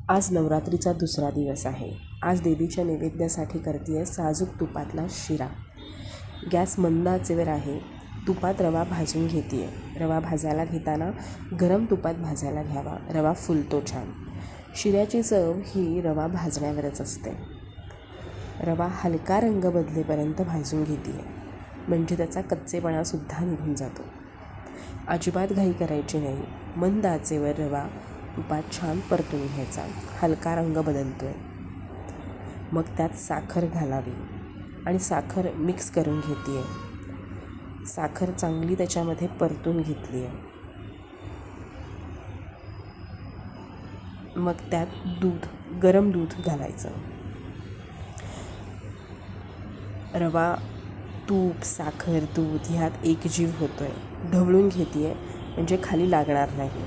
आज नवरात्रीचा दुसरा दिवस आहे. आज देवीच्या नैवेद्यासाठी करते आहे साजूक तुपातला शिरा. गॅस मंद आचेवर आहे. तुपात रवा भाजून घेते आहे. रवा भाजायला घेताना गरम तुपात भाजायला घ्यावा. रवा फुलतो छान. शिऱ्याची चव ही रवा भाजण्यावरच असते. रवा हलका रंग बदलेपर्यंत भाजून घेते आहे, म्हणजे त्याचा कच्चेपणासुद्धा निघून जातो. अजिबात घाई करायची नाही. मंद आचेवर रवा तुपात छान परतून घ्यायचा. हलका रंग बदलतो आहे, मग त्यात साखर घालावी आणि साखर मिक्स करून घेते आहे. साखर चांगली त्याच्यामध्ये परतून घेतली आहे. मग त्यात गरम दूध घालायचं. रवा, तूप, साखर, दूध ह्यात एकजीव होतो आहे. ढवळून घेते आहे, म्हणजे खाली लागणार नाही.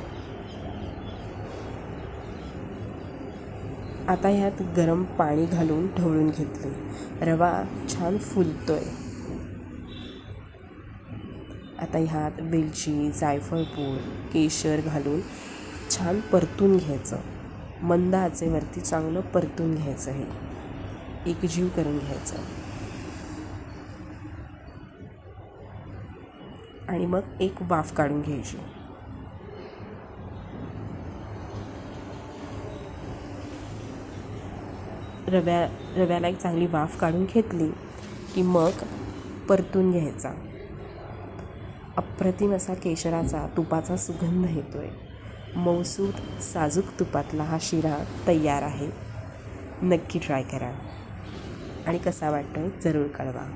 आता ह्यात गरम पाणी घालून ढवळून घेतले. रवा छान फुलतो आहे. आता ह्यात वेलची, जायफळ पूड, केशर घालून छान परतून घ्यायचं. मंद आचेवरती चांगलं परतून घ्यायचं. हे एकजीव करून घ्यायचं आणि मग एक वाफ काढून घ्यायची. रव्याला एक चांगली वाफ काढून घेतली की मग परतून घ्यायचा. अप्रतिम असा केशराचा तुपाचा सुगंध येतो आहे. मऊसूत साजूक तुपातला हा शिरा तयार आहे. नक्की ट्राय करा आणि कसा वाटतो जरूर कळवा.